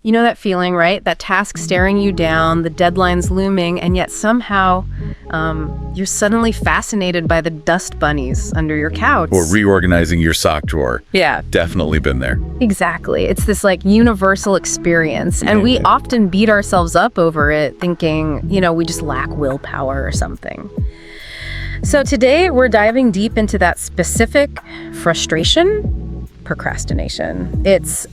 You know that feeling, right? That task staring you down, the deadline's looming, and yet somehow you're suddenly fascinated by the dust bunnies under your couch. Or reorganizing your sock drawer. Yeah. Definitely been there. Exactly. It's this like universal experience. And we often beat ourselves up over it thinking, we just lack willpower or something. So today we're diving deep into that specific frustration. Procrastination. It's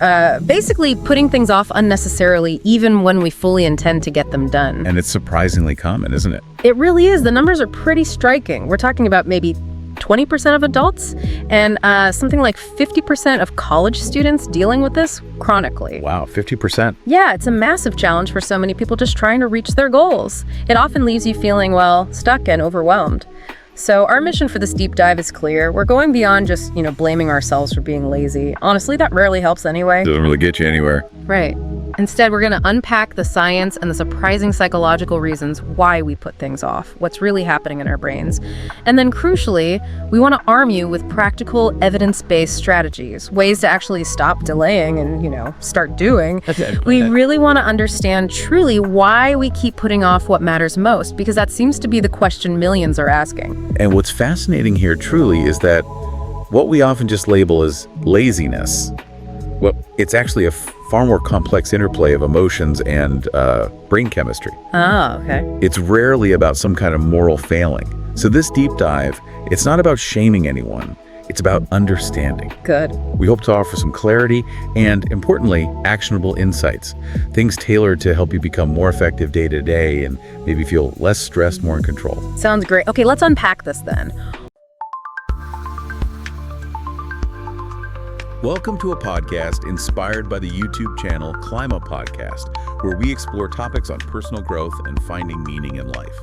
basically putting things off unnecessarily, even when we fully intend to get them done. And it's surprisingly common, isn't it? It really is. The numbers are pretty striking. We're talking about maybe 20% of adults and something like 50% of college students dealing with this chronically. Wow, 50%. Yeah, it's a massive challenge for so many people just trying to reach their goals. It often leaves you feeling, stuck and overwhelmed. So our mission for this deep dive is clear. We're going beyond just, blaming ourselves for being lazy. Honestly, that rarely helps anyway. Doesn't really get you anywhere. Right. Instead, we're going to unpack the science and the surprising psychological reasons why we put things off, what's really happening in our brains. And then crucially, we want to arm you with practical, evidence-based strategies, ways to actually stop delaying and, start doing. We really want to understand truly why we keep putting off what matters most, because that seems to be the question millions are asking. And what's fascinating here truly is that what we often just label as laziness, it's actually a far more complex interplay of emotions and brain chemistry. Oh, okay. It's rarely about some kind of moral failing. So this deep dive, it's not about shaming anyone. It's about understanding. Good. We hope to offer some clarity and, importantly, actionable insights. Things tailored to help you become more effective day to day and maybe feel less stressed, more in control. Sounds great. Okay, let's unpack this then. Welcome to a podcast inspired by the YouTube channel Climb Up Podcast, where we explore topics on personal growth and finding meaning in life.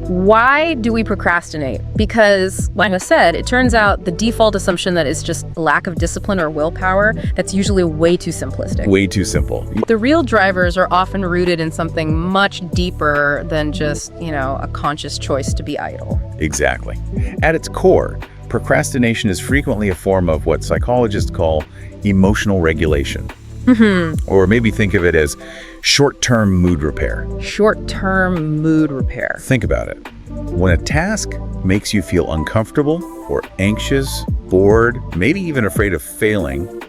Why do we procrastinate? Because, like I said, it turns out the default assumption that it's just lack of discipline or willpower, that's usually way too simplistic. Way too simple. The real drivers are often rooted in something much deeper than just, a conscious choice to be idle. Exactly. At its core, procrastination is frequently a form of what psychologists call emotional regulation. Or maybe think of it as short-term mood repair. Short-term mood repair. Think about it. When a task makes you feel uncomfortable or anxious, bored, maybe even afraid of failing,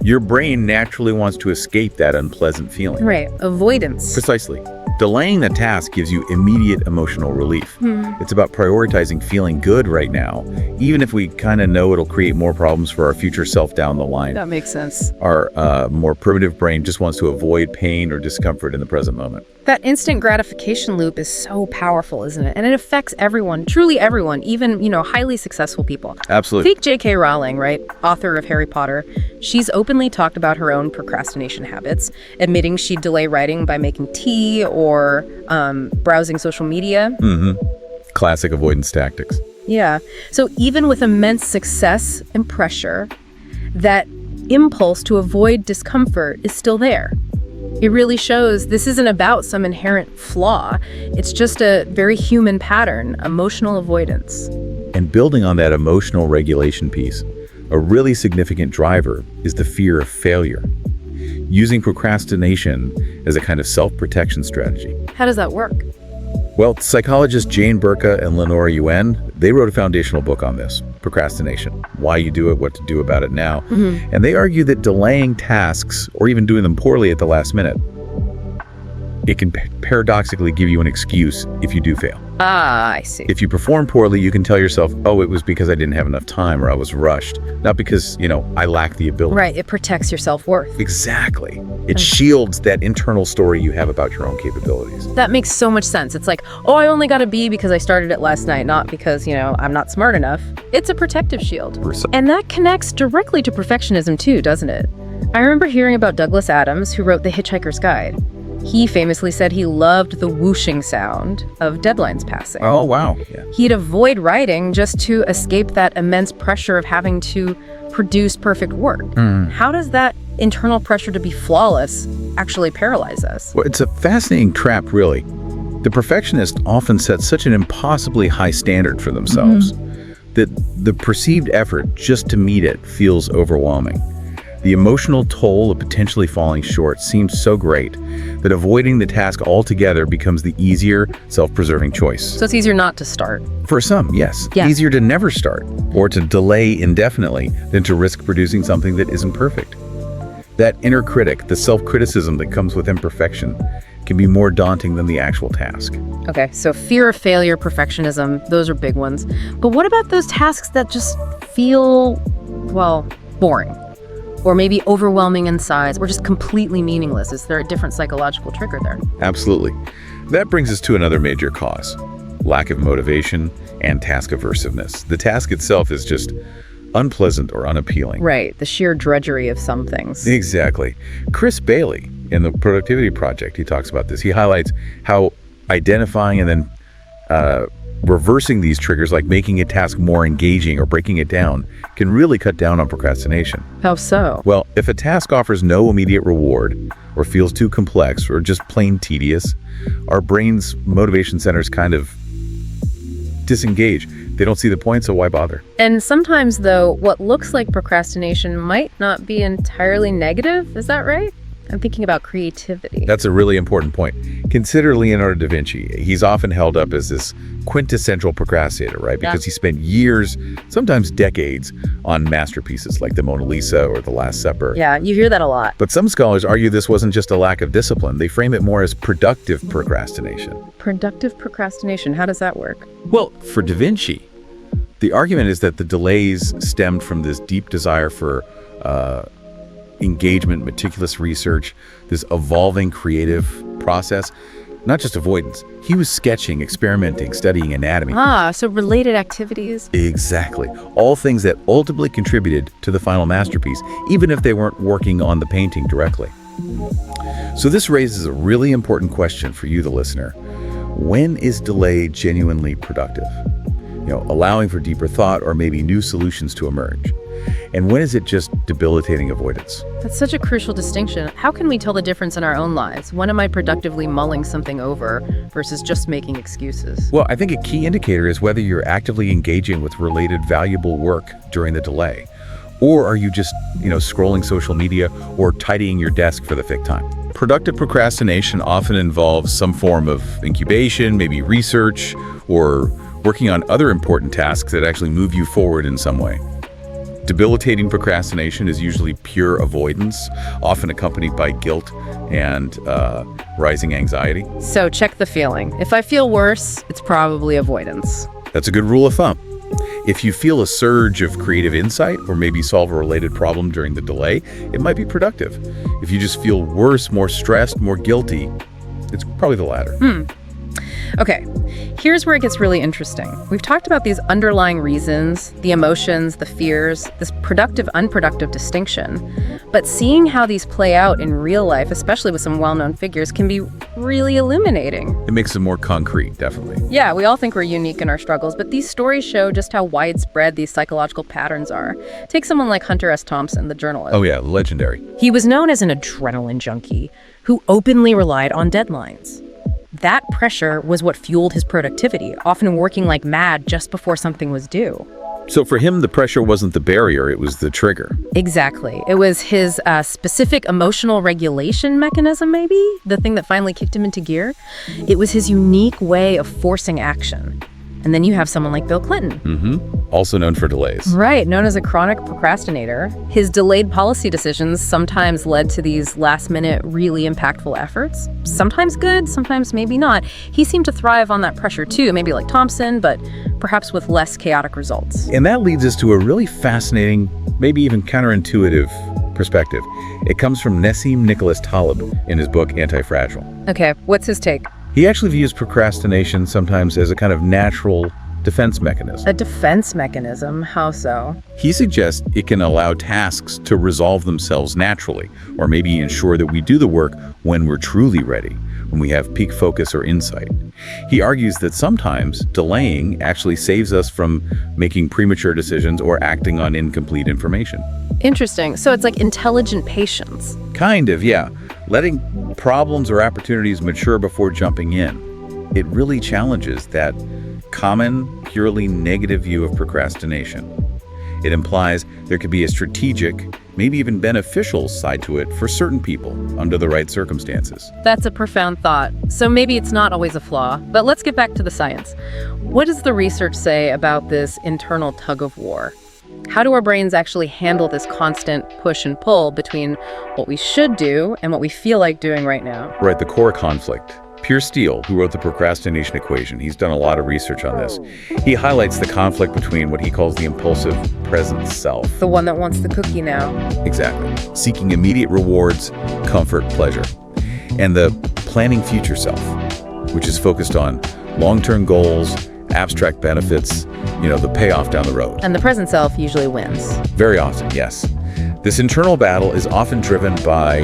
your brain naturally wants to escape that unpleasant feeling. Right, avoidance. Precisely. Delaying the task gives you immediate emotional relief. It's about prioritizing feeling good right now, even if we kind of know it'll create more problems for our future self down the line. That makes sense. Our more primitive brain just wants to avoid pain or discomfort in the present moment. That instant gratification loop is so powerful, isn't it? And it affects everyone, truly everyone, even, highly successful people. Absolutely. Think J.K. Rowling, right? Author of Harry Potter. She's openly talked about her own procrastination habits, admitting she'd delay writing by making tea or browsing social media. Classic avoidance tactics. Yeah. So even with immense success and pressure, that impulse to avoid discomfort is still there. It really shows this isn't about some inherent flaw. It's just a very human pattern, emotional avoidance. And building on that emotional regulation piece, a really significant driver is the fear of failure. Using procrastination as a kind of self-protection strategy. How does that work? Well, psychologists Jane Burka and Lenora Yuen, they wrote a foundational book on this, Procrastination, why you do it, what to do about it now. And they argue that delaying tasks or even doing them poorly at the last minute, it can paradoxically give you an excuse if you do fail. Ah, I see. If you perform poorly, you can tell yourself, oh, it was because I didn't have enough time or I was rushed, not because, I lack the ability. Right, it protects your self-worth. Exactly. It shields that internal story you have about your own capabilities. That makes so much sense. It's like, oh, I only got a B because I started it last night, not because, I'm not smart enough. It's a protective shield. And that connects directly to perfectionism too, doesn't it? I remember hearing about Douglas Adams, who wrote The Hitchhiker's Guide. He famously said he loved the whooshing sound of deadlines passing. Oh, wow. Yeah. He'd avoid writing just to escape that immense pressure of having to produce perfect work. How does that internal pressure to be flawless actually paralyze us? Well, it's a fascinating trap, really. The perfectionist often sets such an impossibly high standard for themselves. that the perceived effort just to meet it feels overwhelming. The emotional toll of potentially falling short seems so great that avoiding the task altogether becomes the easier, self-preserving choice. So it's easier not to start. For some, yes. Yeah. Easier to never start or to delay indefinitely than to risk producing something that isn't perfect. That inner critic, the self-criticism that comes with imperfection, can be more daunting than the actual task. Okay, so fear of failure, perfectionism, those are big ones. But what about those tasks that just feel, well, boring? Or maybe overwhelming in size, or just completely meaningless? Is there a different psychological trigger there? Absolutely. That brings us to another major cause: lack of motivation and task aversiveness. The task itself is just unpleasant or unappealing. Right, the sheer drudgery of some things. Exactly. Chris Bailey, in the Productivity Project, he talks about this. He highlights how identifying and then reversing these triggers, like making a task more engaging or breaking it down, can really cut down on procrastination. How so? Well, if a task offers no immediate reward or feels too complex or just plain tedious, our brain's motivation centers kind of disengage. They don't see the point, so why bother? And sometimes, though, what looks like procrastination might not be entirely negative. Is that right? I'm thinking about creativity. That's a really important point. Consider Leonardo da Vinci. He's often held up as this quintessential procrastinator, right? Because he spent years, sometimes decades, on masterpieces like the Mona Lisa or The Last Supper. Yeah, you hear that a lot. But some scholars argue this wasn't just a lack of discipline. They frame it more as productive procrastination. Productive procrastination, how does that work? Well, for da Vinci, the argument is that the delays stemmed from this deep desire for engagement, meticulous research, this evolving creative process, not just avoidance. He was sketching, experimenting, studying anatomy. So related activities. Exactly. All things that ultimately contributed to the final masterpiece, even if they weren't working on the painting directly. So this raises a really important question for you, the listener. When is delay genuinely productive? Allowing for deeper thought or maybe new solutions to emerge? And when is it just debilitating avoidance? That's such a crucial distinction. How can we tell the difference in our own lives? When am I productively mulling something over versus just making excuses? Well, I think a key indicator is whether you're actively engaging with related valuable work during the delay. Or are you just, scrolling social media or tidying your desk for the fifth time? Productive procrastination often involves some form of incubation, maybe research, or working on other important tasks that actually move you forward in some way. Debilitating procrastination is usually pure avoidance, often accompanied by guilt and rising anxiety. So check the feeling. If I feel worse, it's probably avoidance. That's a good rule of thumb. If you feel a surge of creative insight or maybe solve a related problem during the delay, it might be productive. If you just feel worse, more stressed, more guilty, it's probably the latter. Okay, here's where it gets really interesting. We've talked about these underlying reasons, the emotions, the fears, this productive-unproductive distinction. But seeing how these play out in real life, especially with some well-known figures, can be really illuminating. It makes them more concrete, definitely. Yeah, we all think we're unique in our struggles, but these stories show just how widespread these psychological patterns are. Take someone like Hunter S. Thompson, the journalist. Oh yeah, legendary. He was known as an adrenaline junkie who openly relied on deadlines. That pressure was what fueled his productivity, often working like mad just before something was due. So for him, the pressure wasn't the barrier, it was the trigger. Exactly. It was his specific emotional regulation mechanism, maybe? The thing that finally kicked him into gear? It was his unique way of forcing action. And then you have someone like Bill Clinton. Also known for delays. Right, known as a chronic procrastinator. His delayed policy decisions sometimes led to these last-minute, really impactful efforts. Sometimes good, sometimes maybe not. He seemed to thrive on that pressure too, maybe like Thompson, but perhaps with less chaotic results. And that leads us to a really fascinating, maybe even counterintuitive perspective. It comes from Nassim Nicholas Taleb in his book Anti-Fragile. Okay, what's his take? He actually views procrastination sometimes as a kind of natural defense mechanism. A defense mechanism? How so? He suggests it can allow tasks to resolve themselves naturally, or maybe ensure that we do the work when we're truly ready, when we have peak focus or insight. He argues that sometimes delaying actually saves us from making premature decisions or acting on incomplete information. Interesting. So it's like intelligent patience. Kind of, yeah. Letting problems or opportunities mature before jumping in. It really challenges that common, purely negative view of procrastination. It implies there could be a strategic, maybe even beneficial side to it for certain people under the right circumstances. That's a profound thought. So maybe it's not always a flaw, but let's get back to the science. What does the research say about this internal tug of war? How do our brains actually handle this constant push and pull between what we should do and what we feel like doing right now? Right, the core conflict. Piers, who wrote the procrastination equation, he's done a lot of research on this. He highlights the conflict between what he calls the impulsive present self. The one that wants the cookie now. Exactly. Seeking immediate rewards, comfort, pleasure. And the planning future self, which is focused on long-term goals, abstract benefits, the payoff down the road. And the present self usually wins. Very often, yes. This internal battle is often driven by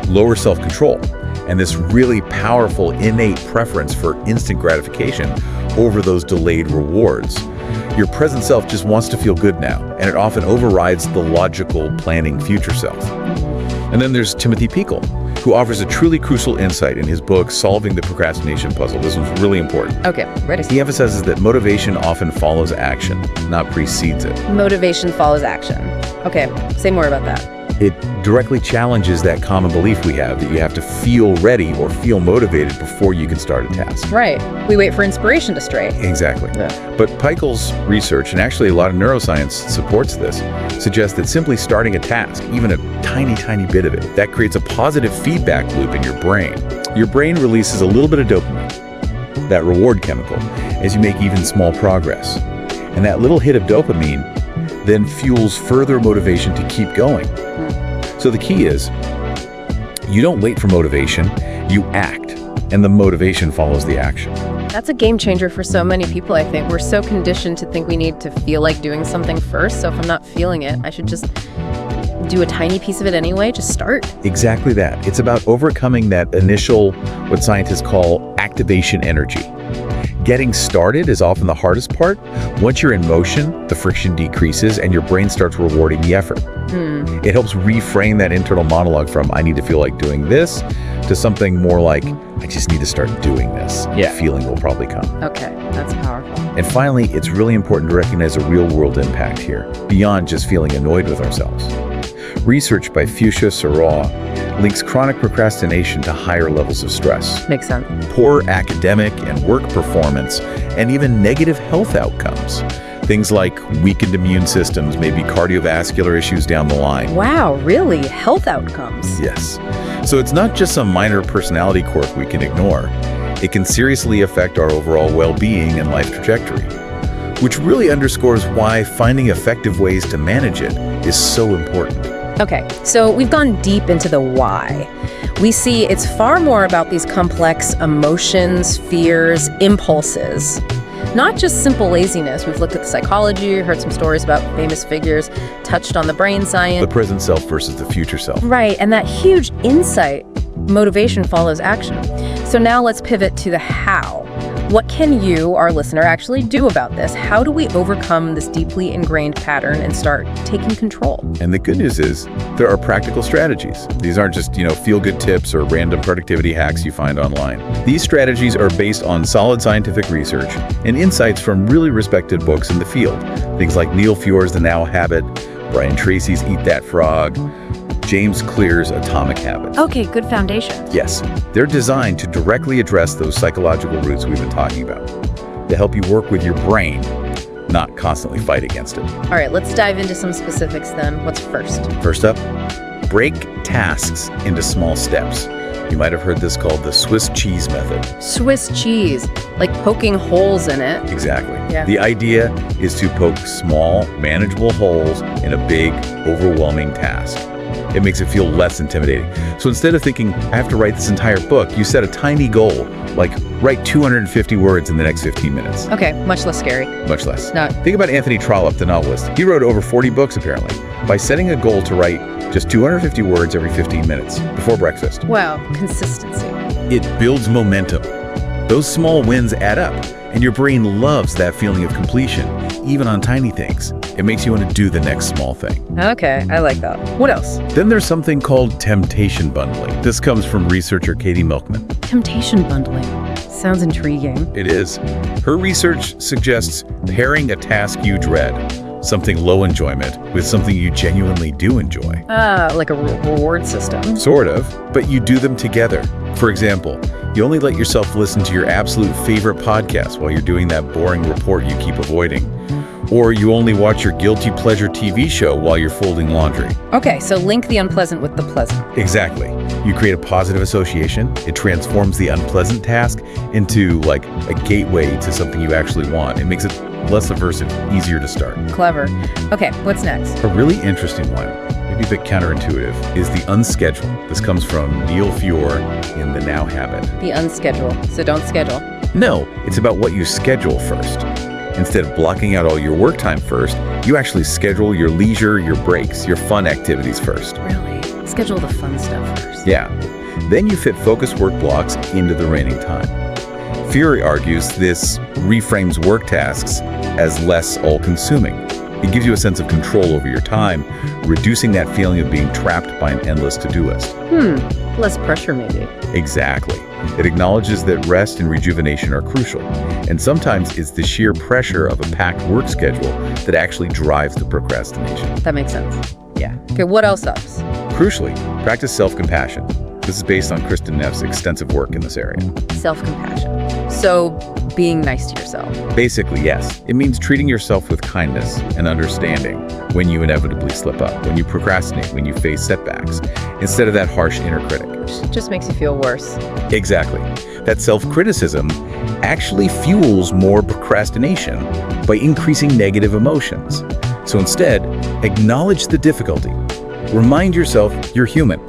lower self-control and this really powerful innate preference for instant gratification over those delayed rewards. Your present self just wants to feel good now, and it often overrides the logical planning future self. And then there's Timothy Peakle, who offers a truly crucial insight in his book, Solving the Procrastination Puzzle. This one's really important. Okay, ready. He emphasizes that motivation often follows action, not precedes it. Motivation follows action. Okay, say more about that. It directly challenges that common belief we have that you have to feel ready or feel motivated before you can start a task. Right. We wait for inspiration to strike. Exactly. Yeah. But Peikle's research, and actually a lot of neuroscience supports this, suggests that simply starting a task, even a tiny, tiny bit of it, that creates a positive feedback loop in your brain. Your brain releases a little bit of dopamine, that reward chemical, as you make even small progress. And that little hit of dopamine then fuels further motivation to keep going. So the key is, you don't wait for motivation, you act, and the motivation follows the action. That's a game changer for so many people, I think. We're so conditioned to think we need to feel like doing something first, so if I'm not feeling it, I should just do a tiny piece of it anyway, just start. Exactly that. It's about overcoming that initial, what scientists call activation energy. Getting started is often the hardest part. Once you're in motion, the friction decreases and your brain starts rewarding the effort. It helps reframe that internal monologue from I need to feel like doing this to something more like I just need to start doing this. Yeah. The feeling will probably come. Okay, that's powerful. And finally, it's really important to recognize a real-world impact here, beyond just feeling annoyed with ourselves. Research by Fuchsia Saraw links chronic procrastination to higher levels of stress, Makes sense. poor academic and work performance, and even negative health outcomes. Things like weakened immune systems, maybe cardiovascular issues down the line. Wow, really? Health outcomes? Yes. So it's not just some minor personality quirk we can ignore. It can seriously affect our overall well-being and life trajectory, which really underscores why finding effective ways to manage it is so important. Okay, so we've gone deep into the why. We see it's far more about these complex emotions, fears, impulses. Not just simple laziness. We've looked at the psychology, heard some stories about famous figures, touched on the brain science. The present self versus the future self. Right, and that huge insight, motivation follows action. So now let's pivot to the how. What can you, our listener, actually do about this? How do we overcome this deeply ingrained pattern and start taking control? And the good news is there are practical strategies. These aren't just, feel-good tips or random productivity hacks you find online. These strategies are based on solid scientific research and insights from really respected books in the field. Things like Neil Fiore's The Now Habit, Brian Tracy's Eat That Frog, James Clear's Atomic Habits. Okay, good foundation. Yes, they're designed to directly address those psychological roots we've been talking about, to help you work with your brain, not constantly fight against it. All right, let's dive into some specifics then. What's first? First up, break tasks into small steps. You might have heard this called the Swiss cheese method. Swiss cheese, like poking holes in it. Exactly. Yeah. The idea is to poke small, manageable holes in a big, overwhelming task. It makes it feel less intimidating. So instead of thinking, I have to write this entire book, you set a tiny goal, like write 250 words in the next 15 minutes. Okay, much less scary. Much less. No. Think about Anthony Trollope, the novelist. He wrote over 40 books, apparently, by setting a goal to write just 250 words every 15 minutes before breakfast. Wow, consistency. It builds momentum. Those small wins add up, and your brain loves that feeling of completion, even on tiny things. It makes you want to do the next small thing. Okay, I like that. What else? Then there's something called temptation bundling. This comes from researcher Katie Milkman. Temptation bundling. Sounds intriguing. It is. Her research suggests pairing a task you dread, something low enjoyment, with something you genuinely do enjoy. Like a reward system. Sort of, but you do them together. For example, you only let yourself listen to your absolute favorite podcast while you're doing that boring report you keep avoiding. Or you only watch your guilty pleasure TV show while you're folding laundry. Okay, so link the unpleasant with the pleasant. Exactly. You create a positive association. It transforms the unpleasant task into like a gateway to something you actually want. It makes it less aversive, easier to start. Clever. Okay, what's next? A really interesting one, maybe a bit counterintuitive, is the unschedule. This comes from Neil Fiore in The Now Habit. The unschedule. So don't schedule. No, it's about what you schedule first. Instead of blocking out all your work time first, you actually schedule your leisure, your breaks, your fun activities first. Really? Schedule the fun stuff first. Yeah. Then you fit focused work blocks into the remaining time. Fiore argues this reframes work tasks as less all-consuming. It gives you a sense of control over your time, reducing that feeling of being trapped by an endless to-do list. Less pressure maybe. Exactly. It acknowledges that rest and rejuvenation are crucial, and sometimes it's the sheer pressure of a packed work schedule that actually drives the procrastination. That makes sense. Yeah. Okay, what else ups? Crucially, practice self-compassion. This is based on Kristen Neff's extensive work in this area. Self-compassion. So being nice to yourself. Basically, yes. It means treating yourself with kindness and understanding when you inevitably slip up, when you procrastinate, when you face setbacks, instead of that harsh inner critic. It just makes you feel worse. Exactly. That self-criticism actually fuels more procrastination by increasing negative emotions. So instead, acknowledge the difficulty. Remind yourself you're human.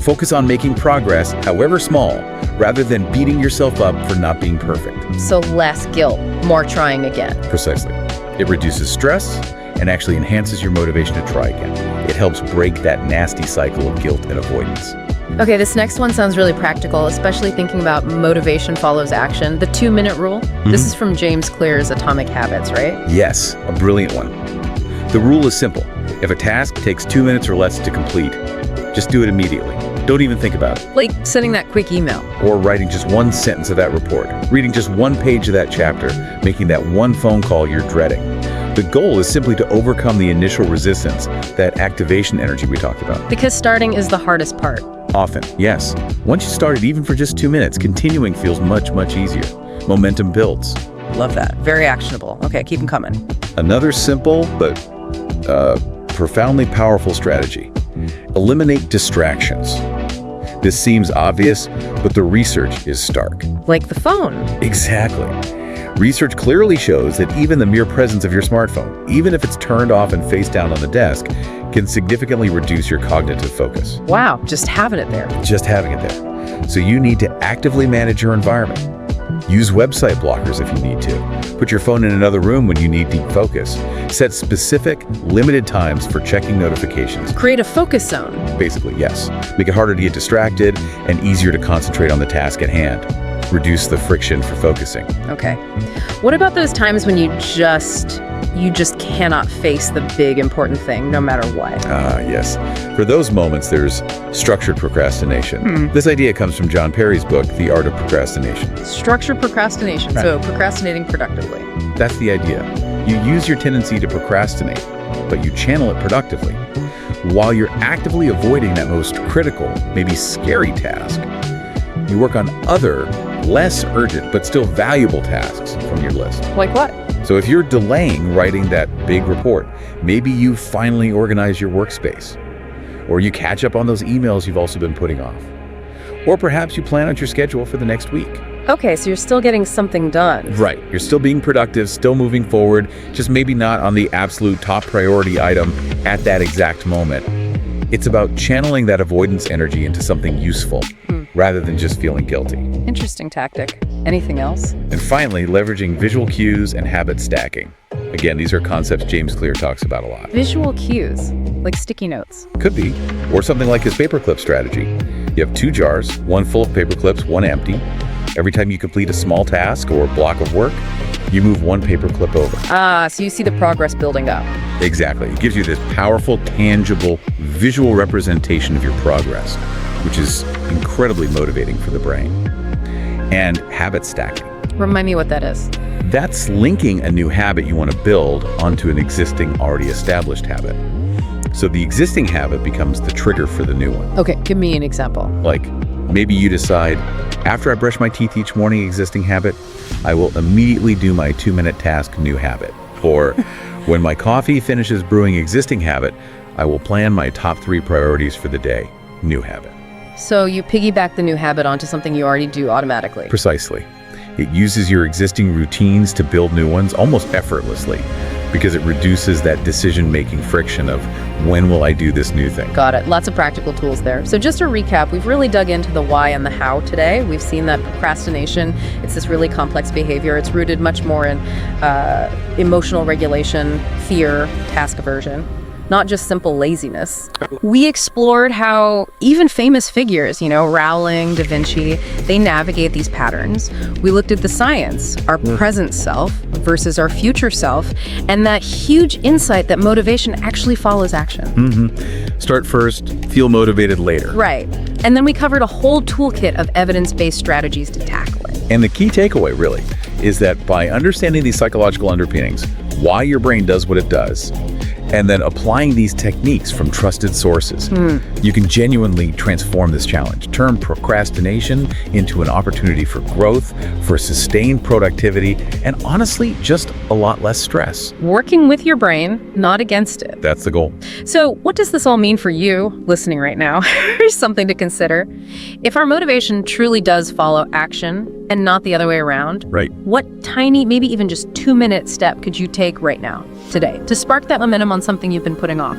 Focus on making progress, however small, rather than beating yourself up for not being perfect. So less guilt, more trying again. Precisely. It reduces stress and actually enhances your motivation to try again. It helps break that nasty cycle of guilt and avoidance. Okay, this next one sounds really practical, especially thinking about motivation follows action. The 2-minute rule. This is from James Clear's Atomic Habits, right? Yes, a brilliant one. The rule is simple. If a task takes 2 minutes or less to complete, just do it immediately. Don't even think about it. Like sending that quick email. Or writing just one sentence of that report, reading just one page of that chapter, making that one phone call you're dreading. The goal is simply to overcome the initial resistance, that activation energy we talked about. Because starting is the hardest part. Often, yes. Once you started, even for just 2 minutes, continuing feels much, much easier. Momentum builds. Love that. Very actionable. Okay, keep them coming. Another simple but profoundly powerful strategy. Eliminate distractions. This seems obvious, but the research is stark. Like the phone. Exactly. Research clearly shows that even the mere presence of your smartphone, even if it's turned off and face down on the desk, can significantly reduce your cognitive focus. Wow, just having it there. Just having it there. So you need to actively manage your environment. Use website blockers if you need to. Put your phone in another room when you need deep focus. Set specific, limited times for checking notifications. Create a focus zone. Basically, yes. Make it harder to get distracted and easier to concentrate on the task at hand. Reduce the friction for focusing. Okay. What about those times when you just cannot face the big important thing no matter what? Yes. For those moments, there's structured procrastination. This idea comes from John Perry's book, The Art of Procrastination. Structured procrastination, Right. So procrastinating productively. That's the idea. You use your tendency to procrastinate, but you channel it productively. While you're actively avoiding that most critical, maybe scary task, you work on other, less urgent, but still valuable tasks from your list. Like what? So if you're delaying writing that big report, maybe you finally organize your workspace. Or you catch up on those emails you've also been putting off. Or perhaps you plan out your schedule for the next week. Okay, so you're still getting something done. Right. You're still being productive, still moving forward, just maybe not on the absolute top priority item at that exact moment. It's about channeling that avoidance energy into something useful rather than just feeling guilty. Interesting tactic. Anything else? And finally, leveraging visual cues and habit stacking. Again, these are concepts James Clear talks about a lot. Visual cues, like sticky notes. Could be. Or something like his paperclip strategy. You have 2 jars, one full of paper clips, one empty. Every time you complete a small task or block of work, you move one paper clip over. So you see the progress building up. Exactly. It gives you this powerful, tangible, visual representation of your progress, which is incredibly motivating for the brain. and habit stacking. Remind me what that is. That's linking a new habit you want to build onto an existing, already established habit. So the existing habit becomes the trigger for the new one. Okay, give me an example. Like, maybe you decide, after I brush my teeth each morning, existing habit, I will immediately do my 2-minute task, new habit. Or when my coffee finishes brewing, existing habit, I will plan my top 3 priorities for the day, new habit. So you piggyback the new habit onto something you already do automatically. Precisely. It uses your existing routines to build new ones almost effortlessly because it reduces that decision-making friction of when will I do this new thing. Got it. Lots of practical tools there. So just to recap, we've really dug into the why and the how today. We've seen that procrastination, it's this really complex behavior. It's rooted much more in emotional regulation, fear, task aversion, not just simple laziness. We explored how even famous figures, Rowling, Da Vinci, they navigate these patterns. We looked at the science, our present self versus our future self, and that huge insight that motivation actually follows action. Start first, feel motivated later. Right. And then we covered a whole toolkit of evidence-based strategies to tackle it. And the key takeaway, really, is that by understanding these psychological underpinnings, why your brain does what it does, and then applying these techniques from trusted sources, you can genuinely transform this challenge. Turn procrastination into an opportunity for growth, for sustained productivity, and honestly, just a lot less stress. Working with your brain, not against it. That's the goal. So what does this all mean for you listening right now? Here's something to consider. If our motivation truly does follow action and not the other way around, Right. what tiny, maybe even just 2-minute step could you take right now, today, to spark that momentum on something you've been putting off?